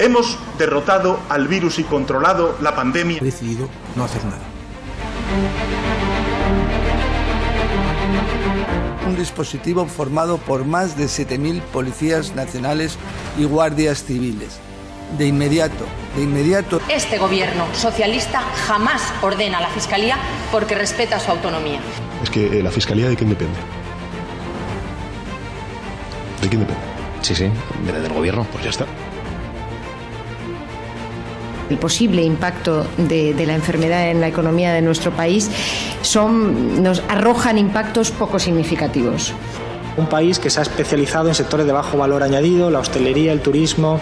Hemos derrotado al virus y controlado la pandemia. He decidido no hacer nada. Un dispositivo formado por más de 7.000 policías nacionales y guardias civiles. De inmediato. Este gobierno socialista jamás ordena a la Fiscalía porque respeta su autonomía. Es que la Fiscalía, ¿de quién depende? ¿De quién depende? Sí, depende del gobierno. Pues ya está. El posible impacto de la enfermedad en la economía de nuestro país nos arrojan impactos poco significativos. Un país que se ha especializado en sectores de bajo valor añadido, la hostelería, el turismo.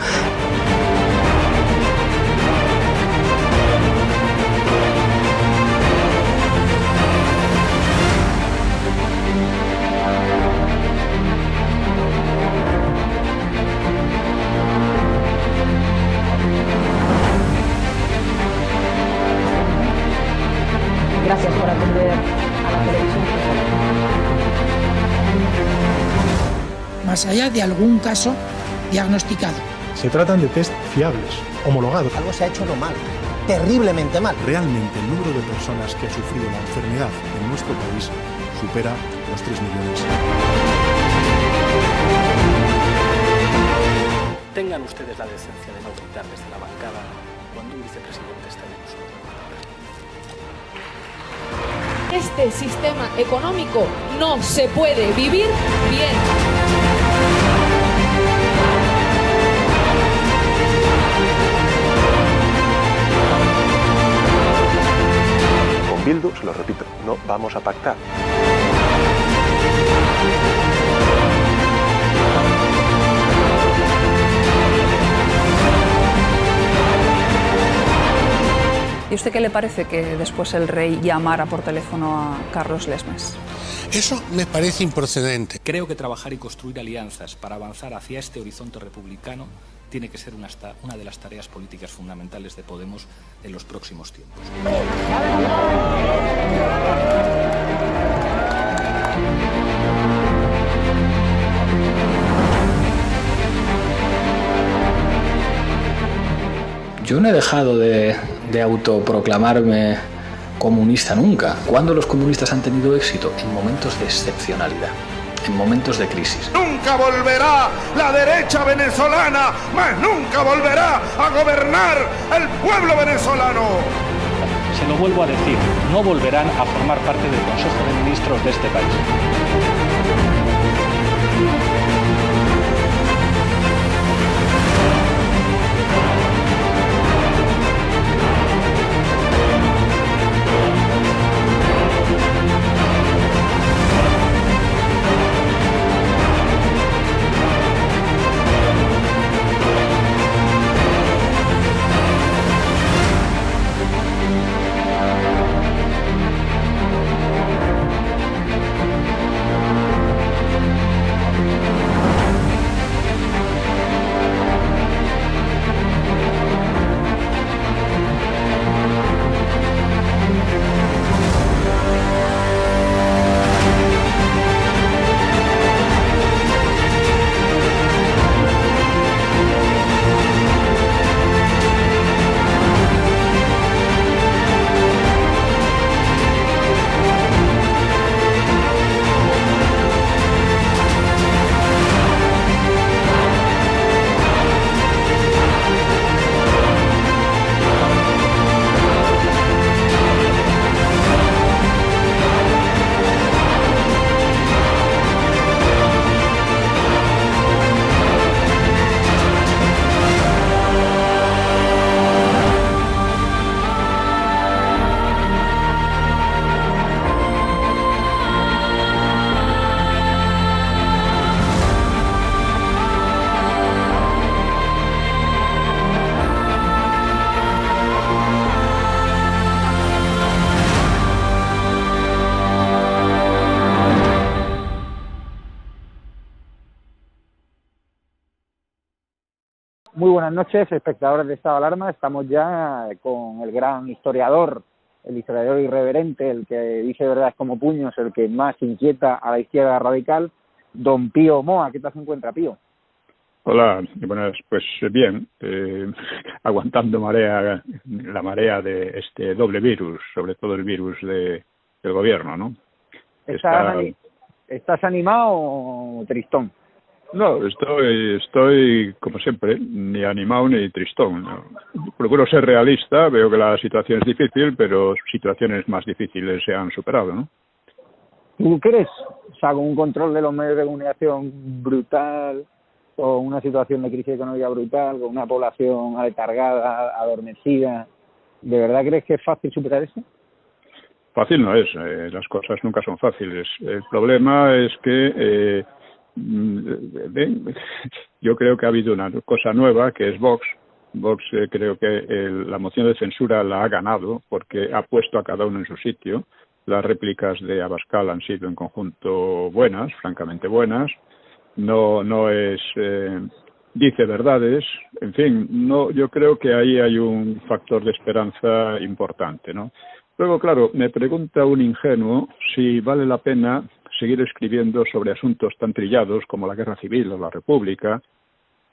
Gracias por atender a la televisión. Más allá de algún caso diagnosticado. Se tratan de test fiables, homologados. Algo se ha hecho no mal, terriblemente mal. Realmente el número de personas que ha sufrido la enfermedad en nuestro país supera los 3 millones. Tengan ustedes la decencia de no gritar desde la bancada cuando un vicepresidente está en uso. Este sistema económico no se puede vivir bien. Con Bildu, se lo repito, no vamos a pactar. ¿Y usted qué le parece que después el rey llamara por teléfono a Carlos Lesmes? Eso me parece improcedente. Creo que trabajar y construir alianzas para avanzar hacia este horizonte republicano tiene que ser una de las tareas políticas fundamentales de Podemos en los próximos tiempos. Yo no he dejado de autoproclamarme comunista nunca. ¿Cuándo los comunistas han tenido éxito? En momentos de excepcionalidad, en momentos de crisis. Nunca volverá la derecha venezolana, mas nunca volverá a gobernar el pueblo venezolano. Se lo vuelvo a decir, no volverán a formar parte del Consejo de Ministros de este país. Muy buenas noches, espectadores de Estado de Alarma. Estamos ya con el gran historiador, el historiador irreverente, el que dice verdades como puños, el que más inquieta a la izquierda radical, don Pío Moa. ¿Qué tal se encuentra, Pío? Hola, buenas, pues bien, aguantando la marea de este doble virus, sobre todo el virus del gobierno, ¿no? ¿Estás animado o tristón? No, estoy como siempre, ni animado ni tristón, ¿no? Procuro ser realista, veo que la situación es difícil, pero situaciones más difíciles se han superado, ¿no? ¿Tú crees? O sea, con un control de los medios de comunicación brutal, con una situación de crisis económica brutal, con una población aletargada, adormecida, ¿de verdad crees que es fácil superar eso? Fácil no es, las cosas nunca son fáciles. El problema es que yo creo que ha habido una cosa nueva, que es Vox. Vox creo que la moción de censura la ha ganado porque ha puesto a cada uno en su sitio. Las réplicas de Abascal han sido en conjunto buenas, francamente buenas. No es dice verdades, en fin, yo creo que ahí hay un factor de esperanza importante, ¿no? Luego, claro, me pregunta un ingenuo si vale la pena seguir escribiendo sobre asuntos tan trillados como la Guerra Civil o la República,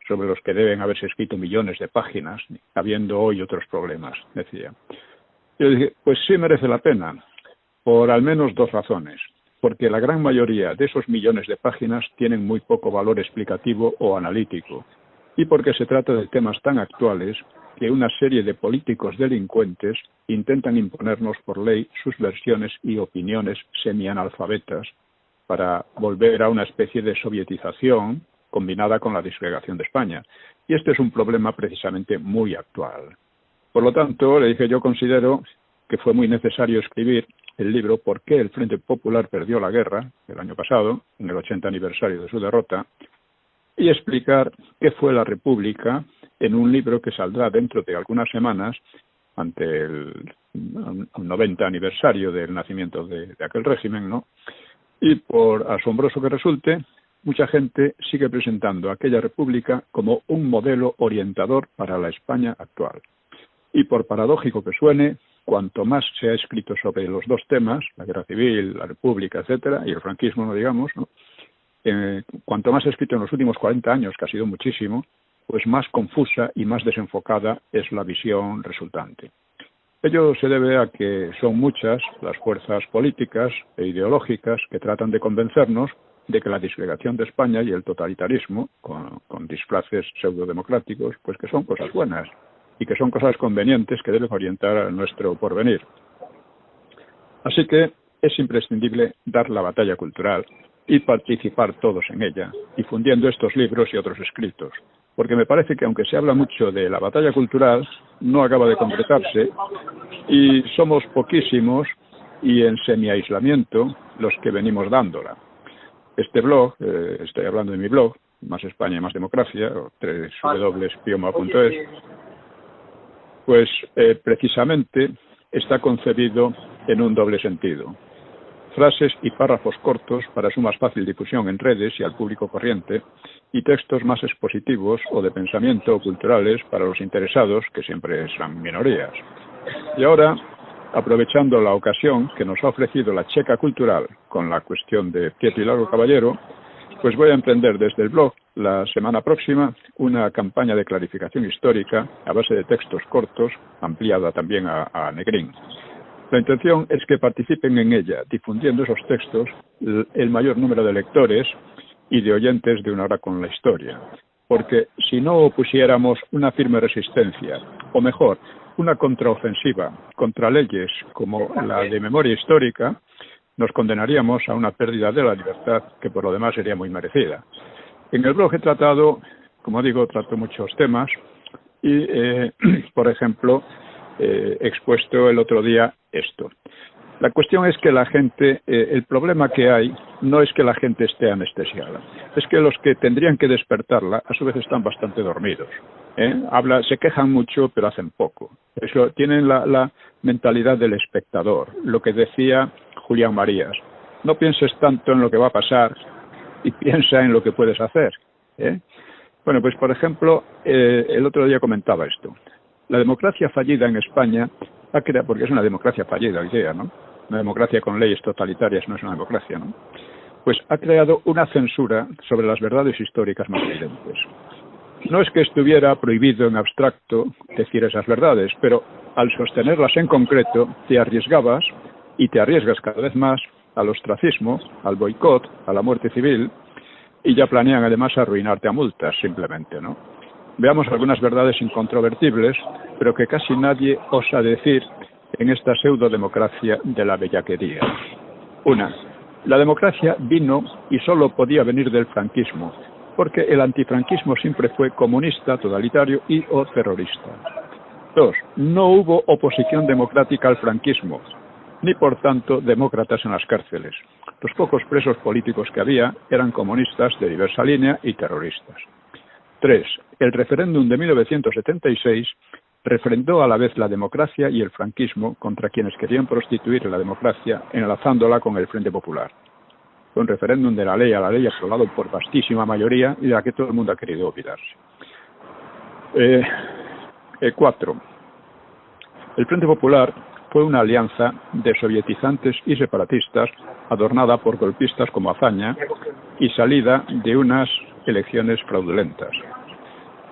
sobre los que deben haberse escrito millones de páginas, habiendo hoy otros problemas, decía. Yo dije, pues sí merece la pena, por al menos dos razones. Porque la gran mayoría de esos millones de páginas tienen muy poco valor explicativo o analítico, y porque se trata de temas tan actuales que una serie de políticos delincuentes intentan imponernos por ley sus versiones y opiniones semianalfabetas para volver a una especie de sovietización combinada con la disgregación de España. Y este es un problema precisamente muy actual. Por lo tanto, le dije, yo considero que fue muy necesario escribir el libro ¿Por qué el Frente Popular perdió la guerra?, el año pasado, en el 80 aniversario de su derrota, y explicar qué fue la República en un libro que saldrá dentro de algunas semanas ante el 90 aniversario del nacimiento de aquel régimen, ¿no? Y por asombroso que resulte, mucha gente sigue presentando a aquella República como un modelo orientador para la España actual. Y por paradójico que suene, cuanto más se ha escrito sobre los dos temas, la guerra civil, la república, etcétera, y el franquismo, no digamos, ¿no? Cuanto más se ha escrito en los últimos 40 años, que ha sido muchísimo, pues más confusa y más desenfocada es la visión resultante. Ello se debe a que son muchas las fuerzas políticas e ideológicas que tratan de convencernos de que la disgregación de España y el totalitarismo, con disfraces pseudodemocráticos, pues que son cosas buenas y que son cosas convenientes que deben orientar a nuestro porvenir. Así que es imprescindible dar la batalla cultural y participar todos en ella, difundiendo estos libros y otros escritos, porque me parece que aunque se habla mucho de la batalla cultural, no acaba de concretarse y somos poquísimos y en semi-aislamiento los que venimos dándola. Este blog, estoy hablando de mi blog, Más España y Más Democracia, www.pioma.es, pues precisamente está concebido en un doble sentido. Frases y párrafos cortos para su más fácil difusión en redes y al público corriente, y textos más expositivos o de pensamiento o culturales para los interesados, que siempre serán minorías. Y ahora, aprovechando la ocasión que nos ha ofrecido la Checa Cultural con la cuestión de Prieto y Largo Caballero, pues voy a emprender desde el blog la semana próxima una campaña de clarificación histórica a base de textos cortos, ampliada también a Negrín. La intención es que participen en ella, difundiendo esos textos, el mayor número de lectores y de oyentes de Una Hora con la Historia. Porque si no opusiéramos una firme resistencia, o mejor, una contraofensiva contra leyes como la de memoria histórica, nos condenaríamos a una pérdida de la libertad que por lo demás sería muy merecida. En el blog he tratado, como digo, trato muchos temas y, por ejemplo, he expuesto el otro día esto. La cuestión es que la gente, el problema que hay no es que la gente esté anestesiada, es que los que tendrían que despertarla a su vez están bastante dormidos. Se quejan mucho pero hacen poco. Tienen la mentalidad del espectador, lo que decía Julián Marías. No pienses tanto en lo que va a pasar y piensa en lo que puedes hacer. Bueno, pues por ejemplo, el otro día comentaba esto. La democracia fallida en España porque es una democracia fallida hoy día, ¿no? Una democracia con leyes totalitarias no es una democracia, ¿no? Pues ha creado una censura sobre las verdades históricas más evidentes. No es que estuviera prohibido en abstracto decir esas verdades, pero al sostenerlas en concreto te arriesgabas y te arriesgas cada vez más al ostracismo, al boicot, a la muerte civil, y ya planean además arruinarte a multas simplemente, ¿no? Veamos algunas verdades incontrovertibles, pero que casi nadie osa decir en esta pseudodemocracia de la bellaquería. Una, la democracia vino y solo podía venir del franquismo, porque el antifranquismo siempre fue comunista, totalitario y o terrorista. Dos, no hubo oposición democrática al franquismo, ni por tanto demócratas en las cárceles. Los pocos presos políticos que había eran comunistas de diversa línea y terroristas. 3. El referéndum de 1976 refrendó a la vez la democracia y el franquismo contra quienes querían prostituir la democracia enlazándola con el Frente Popular. Fue un referéndum de la ley a la ley aprobado por vastísima mayoría y de la que todo el mundo ha querido olvidarse. 4. El Frente Popular fue una alianza de sovietizantes y separatistas adornada por golpistas como Azaña y salida de unas elecciones fraudulentas.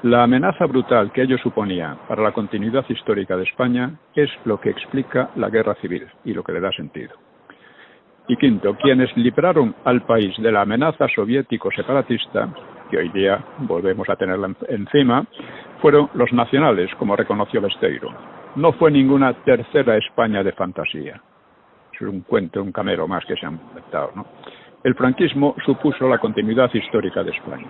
La amenaza brutal que ello suponía para la continuidad histórica de España es lo que explica la guerra civil y lo que le da sentido. Y quinto, quienes libraron al país de la amenaza soviético-separatista, que hoy día volvemos a tenerla encima, fueron los nacionales, como reconoció Besteiro. No fue ninguna tercera España de fantasía. Es un cuento, un camero más que se han inventado, ¿no? El franquismo supuso la continuidad histórica de España.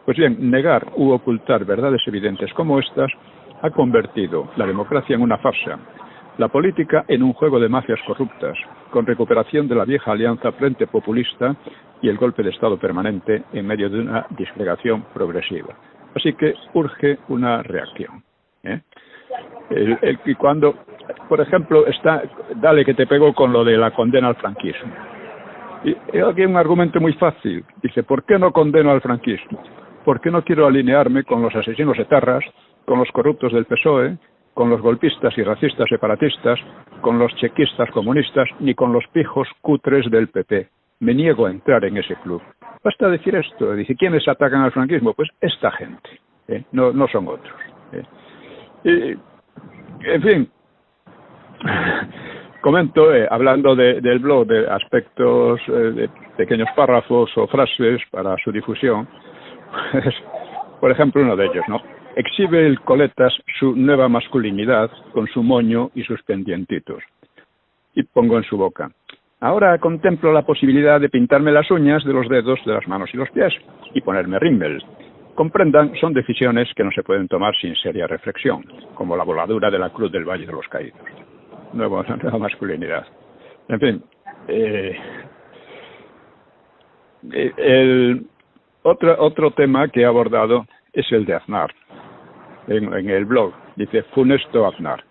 Pues bien, negar u ocultar verdades evidentes como estas ha convertido la democracia en una farsa, la política en un juego de mafias corruptas, con recuperación de la vieja alianza frente populista y el golpe de Estado permanente en medio de una disgregación progresiva. Así que urge una reacción, ¿eh? Y cuando, por ejemplo, dale que te pego con lo de la condena al franquismo. Y aquí hay un argumento muy fácil. Dice, ¿por qué no condeno al franquismo? ¿Por qué no quiero alinearme con los asesinos etarras, con los corruptos del PSOE, con los golpistas y racistas separatistas, con los chequistas comunistas, ni con los pijos cutres del PP? Me niego a entrar en ese club. Basta decir esto. Dice, ¿quiénes atacan al franquismo? Pues esta gente, no son otros. En fin, comento, hablando del blog, de aspectos de pequeños párrafos o frases para su difusión, pues, por ejemplo, uno de ellos, ¿no? Exhibe el Coletas su nueva masculinidad con su moño y sus pendientitos. Y pongo en su boca. Ahora contemplo la posibilidad de pintarme las uñas de los dedos de las manos y los pies y ponerme rímel. Comprendan, son decisiones que no se pueden tomar sin seria reflexión, como la voladura de la Cruz del Valle de los Caídos. Nueva masculinidad. En fin, otro tema que he abordado es el de Aznar. En el blog dice funesto Aznar.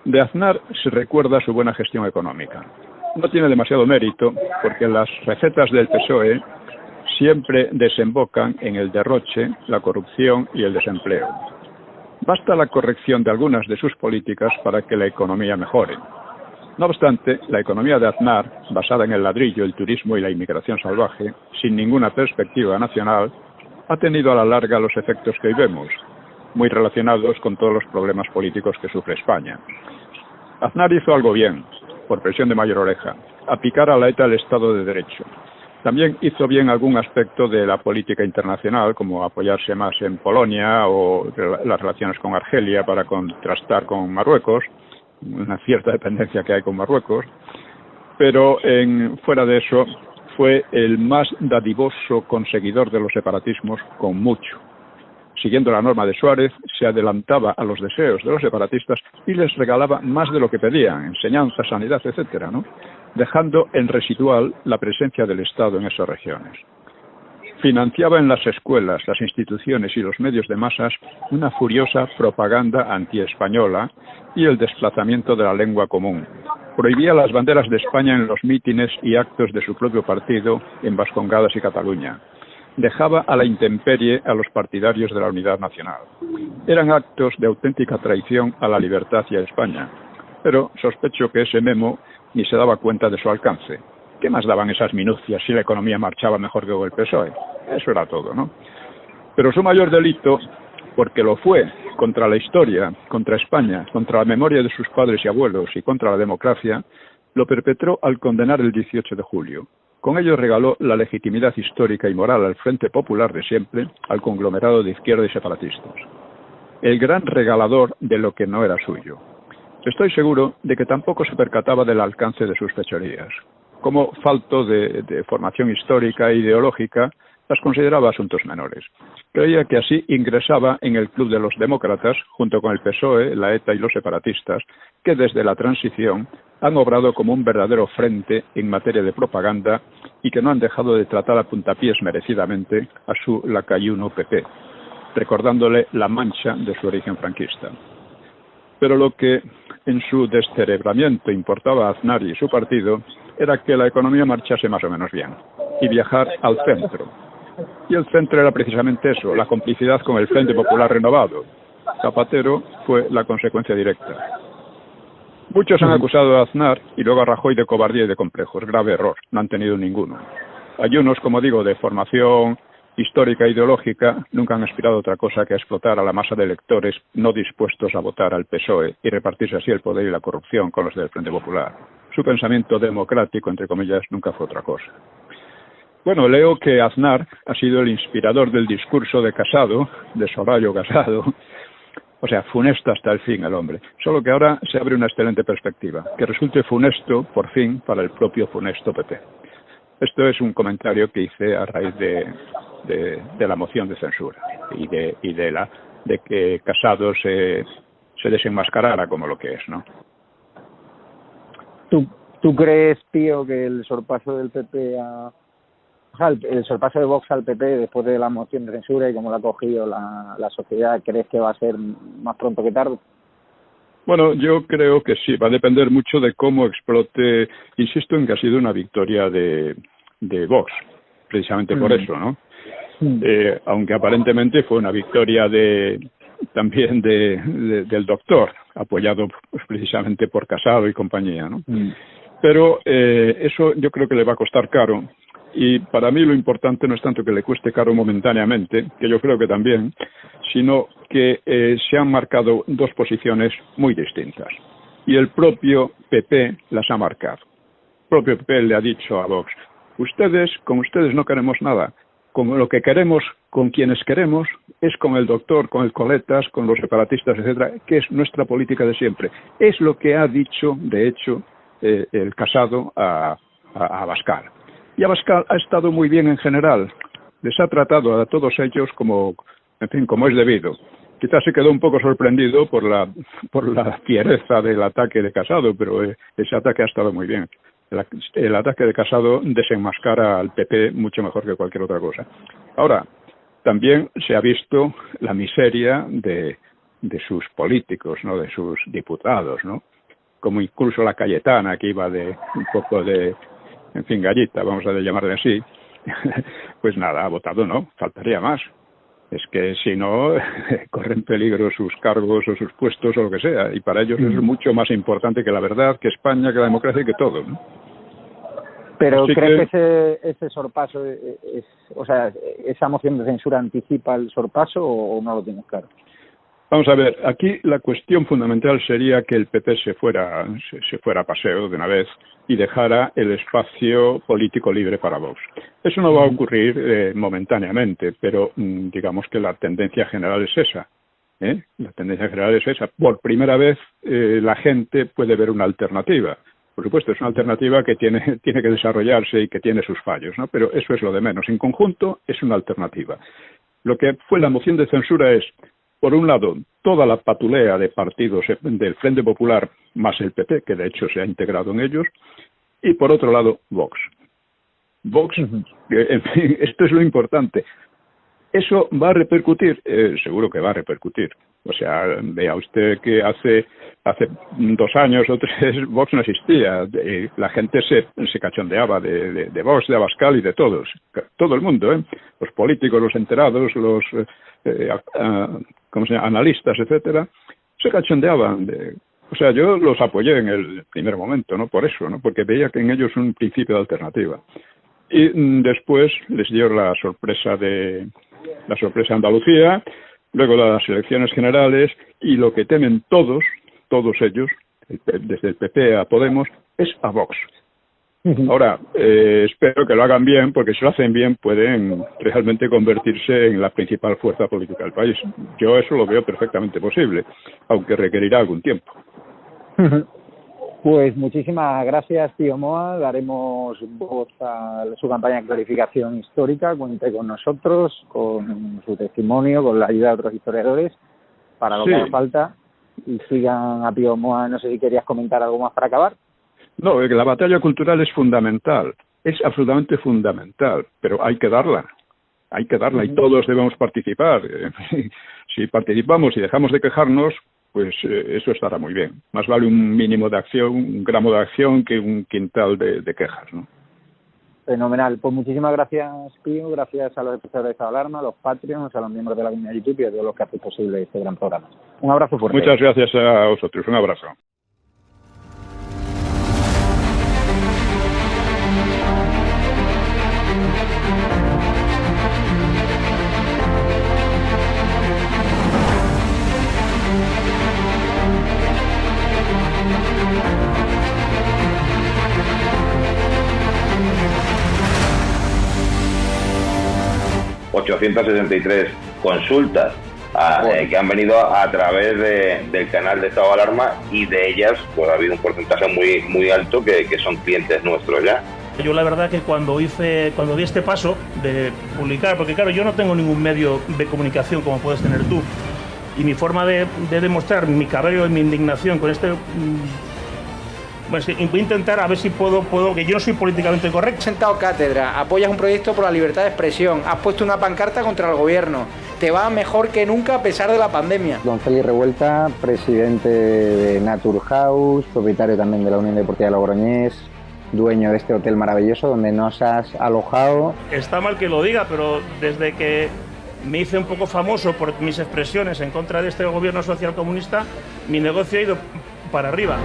De Aznar se recuerda su buena gestión económica. No tiene demasiado mérito porque las recetas del PSOE siempre desembocan en el derroche, la corrupción y el desempleo. Basta la corrección de algunas de sus políticas para que la economía mejore. No obstante, la economía de Aznar, basada en el ladrillo, el turismo y la inmigración salvaje, sin ninguna perspectiva nacional, ha tenido a la larga los efectos que hoy vemos, muy relacionados con todos los problemas políticos que sufre España. Aznar hizo algo bien, por presión de Mayor Oreja, aplicar a la ETA el Estado de Derecho. También hizo bien algún aspecto de la política internacional, como apoyarse más en Polonia o las relaciones con Argelia para contrastar con Marruecos, una cierta dependencia que hay con Marruecos, pero fuera de eso fue el más dadivoso conseguidor de los separatismos con mucho. Siguiendo la norma de Suárez, se adelantaba a los deseos de los separatistas y les regalaba más de lo que pedían, enseñanza, sanidad, etcétera, ¿no? Dejando en residual la presencia del Estado en esas regiones. Financiaba en las escuelas, las instituciones y los medios de masas una furiosa propaganda antiespañola y el desplazamiento de la lengua común. Prohibía las banderas de España en los mítines y actos de su propio partido en Vascongadas y Cataluña. Dejaba a la intemperie a los partidarios de la unidad nacional. Eran actos de auténtica traición a la libertad y a España. Pero sospecho que ese memo ni se daba cuenta de su alcance. ¿Qué más daban esas minucias si la economía marchaba mejor que con el PSOE? Eso era todo, ¿no? Pero su mayor delito, porque lo fue contra la historia, contra España, contra la memoria de sus padres y abuelos y contra la democracia, lo perpetró al condenar el 18 de julio. Con ello regaló la legitimidad histórica y moral al Frente Popular de siempre, al conglomerado de izquierda y separatistas. El gran regalador de lo que no era suyo. Estoy seguro de que tampoco se percataba del alcance de sus fechorías. Como falto de formación histórica e ideológica, las consideraba asuntos menores. Creía que así ingresaba en el club de los demócratas, junto con el PSOE, la ETA y los separatistas, que desde la transición han obrado como un verdadero frente en materia de propaganda y que no han dejado de tratar a puntapiés merecidamente a su lacayuno PP, recordándole la mancha de su origen franquista. Pero lo que en su descerebramiento importaba a Aznar y su partido era que la economía marchase más o menos bien y viajar al centro. Y el centro era precisamente eso, la complicidad con el Frente Popular renovado. Zapatero fue la consecuencia directa. Muchos han acusado a Aznar y luego a Rajoy de cobardía y de complejos. Grave error, no han tenido ninguno. Hay unos, como digo, de formación histórica e ideológica, nunca han aspirado a otra cosa que a explotar a la masa de electores no dispuestos a votar al PSOE y repartirse así el poder y la corrupción con los del Frente Popular. Su pensamiento democrático, entre comillas, nunca fue otra cosa. Bueno, leo que Aznar ha sido el inspirador del discurso de Casado, de Soraya Casado, o sea, funesto hasta el fin el hombre. Solo que ahora se abre una excelente perspectiva, que resulte funesto, por fin, para el propio funesto PP. Esto es un comentario que hice a raíz de la moción de censura y de que Casado se desenmascarara como lo que es, ¿no? ¿Tú crees, Pío, que el sorpaso del PP el sorpaso de Vox al PP después de la moción de censura y como lo ha cogido la sociedad, crees que va a ser más pronto que tarde? Bueno, yo creo que sí, va a depender mucho de cómo explote. Insisto en que ha sido una victoria de Vox, precisamente por eso, ¿no? Aunque aparentemente fue una victoria también del doctor, apoyado pues, precisamente por Casado y compañía, ¿no? Pero eso yo creo que le va a costar caro. Y para mí lo importante no es tanto que le cueste caro momentáneamente, que yo creo que también, sino que se han marcado dos posiciones muy distintas. Y el propio PP las ha marcado. El propio PP le ha dicho a Vox, con ustedes no queremos nada. Con lo que queremos, con quienes queremos, es con el doctor, con el Coletas, con los separatistas, etcétera, que es nuestra política de siempre. Es lo que ha dicho, de hecho, el Casado a Abascal. Y Abascal ha estado muy bien en general. Les ha tratado a todos ellos como es debido. Quizás se quedó un poco sorprendido por la fiereza del ataque de Casado, pero ese ataque ha estado muy bien. El ataque de Casado desenmascara al PP mucho mejor que cualquier otra cosa. Ahora, también se ha visto la miseria de sus políticos, ¿no? De sus diputados, ¿no? Como incluso la Cayetana, que iba un poco de gallita, vamos a llamarle así, pues nada, ha votado no, faltaría más. Es que si no, corren peligro sus cargos o sus puestos o lo que sea, y para ellos es mucho más importante que la verdad, que España, que la democracia y que todo, ¿no? Pero así ¿crees que ese sorpaso, esa moción de censura anticipa el sorpaso o no lo tienes claro? Vamos a ver, aquí la cuestión fundamental sería que el PP se fuera a paseo de una vez y dejara el espacio político libre para Vox. Eso no va a ocurrir momentáneamente, pero digamos que la tendencia general es esa. La tendencia general es esa. Por primera vez la gente puede ver una alternativa. Por supuesto, es una alternativa que tiene que desarrollarse y que tiene sus fallos, ¿no? Pero eso es lo de menos. En conjunto es una alternativa. Lo que fue la moción de censura es, por un lado, toda la patulea de partidos del Frente Popular más el PP, que de hecho se ha integrado en ellos, y por otro lado, Vox. Vox, en fin, esto es lo importante. ¿Eso va a repercutir? Seguro que va a repercutir. O sea, vea usted que hace 2 años o 3 Vox no existía. La gente se cachondeaba de Vox, de Abascal y de todos. Todo el mundo, ¿eh? Los políticos, los enterados, los analistas, etcétera, se cachondeaban o sea, yo los apoyé en el primer momento, ¿no? Por eso, ¿no? Porque veía que en ellos un principio de alternativa. Y después les dio la sorpresa de La sorpresa Andalucía, luego las elecciones generales y lo que temen todos ellos, desde el PP a Podemos, es a Vox. Ahora, espero que lo hagan bien, porque si lo hacen bien pueden realmente convertirse en la principal fuerza política del país. Yo eso lo veo perfectamente posible, aunque requerirá algún tiempo. Pues muchísimas gracias, tío Moa. Daremos voz a su campaña de clarificación histórica. Cuente con nosotros, con su testimonio, con la ayuda de otros historiadores, para lo que haga falta. Y sigan a tío Moa. No sé si querías comentar algo más para acabar. No, la batalla cultural es fundamental, es absolutamente fundamental, pero hay que darla y todos debemos participar. Si participamos y dejamos de quejarnos, pues eso estará muy bien. Más vale un mínimo de acción, un gramo de acción, que un quintal de quejas, ¿no? Fenomenal. Pues muchísimas gracias, Pío. Gracias a los especialistas de Estado de Alarma, a los Patreons, a los miembros de la comunidad de YouTube y a todos los que hacen posible este gran programa. Un abrazo fuerte. Muchas gracias a vosotros. Un abrazo. ...863 consultas que han venido a través del canal de Estado de Alarma, y de ellas pues ha habido un porcentaje muy alto que son clientes nuestros ya. Yo la verdad que cuando di este paso de publicar, porque claro, yo no tengo ningún medio de comunicación como puedes tener tú, y mi forma de demostrar mi cabreo y mi indignación con este... Bueno, voy a intentar a ver si puedo, que yo no soy políticamente correcto. Has sentado cátedra, apoyas un proyecto por la libertad de expresión, has puesto una pancarta contra el gobierno, te va mejor que nunca a pesar de la pandemia. Don Félix Revuelta, presidente de Naturhaus, propietario también de la Unión Deportiva de Logroñés, dueño de este hotel maravilloso donde nos has alojado. Está mal que lo diga, pero desde que me hice un poco famoso por mis expresiones en contra de este gobierno socialcomunista, mi negocio ha ido para arriba.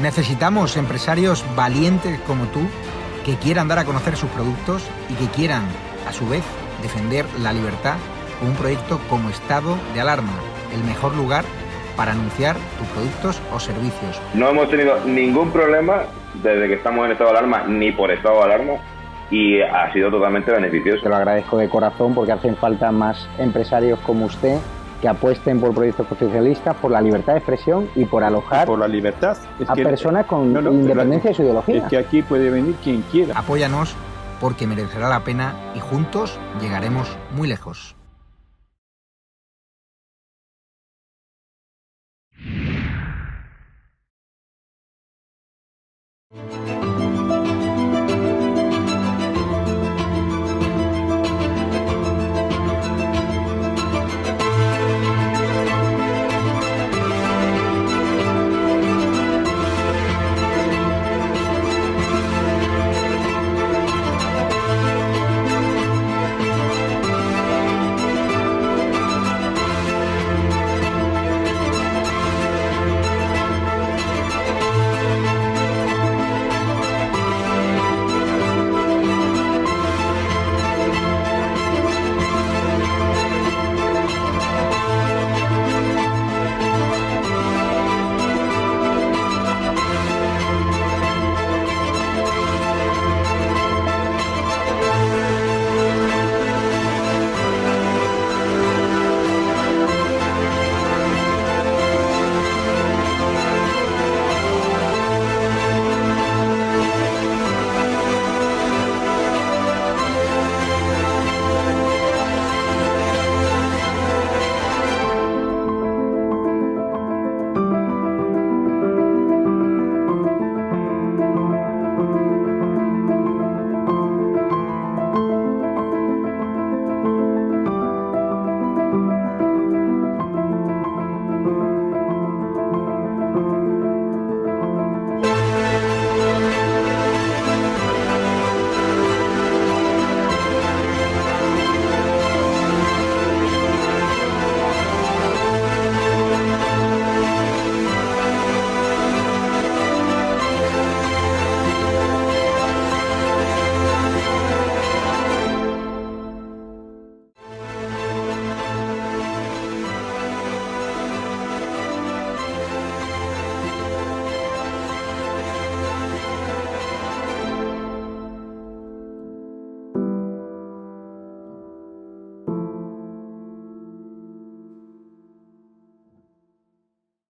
Necesitamos empresarios valientes como tú, que quieran dar a conocer sus productos y que quieran, a su vez, defender la libertad con un proyecto como Estado de Alarma, el mejor lugar para anunciar tus productos o servicios. No hemos tenido ningún problema desde que estamos en estado de alarma, ni por estado de alarma, y ha sido totalmente beneficioso. Te lo agradezco de corazón, porque hacen falta más empresarios como usted que apuesten por proyectos socialistas, por la libertad de expresión y por alojar por la libertad. A personas con independencia de su ideología. Es que aquí puede venir quien quiera. Apóyanos, porque merecerá la pena y juntos llegaremos muy lejos.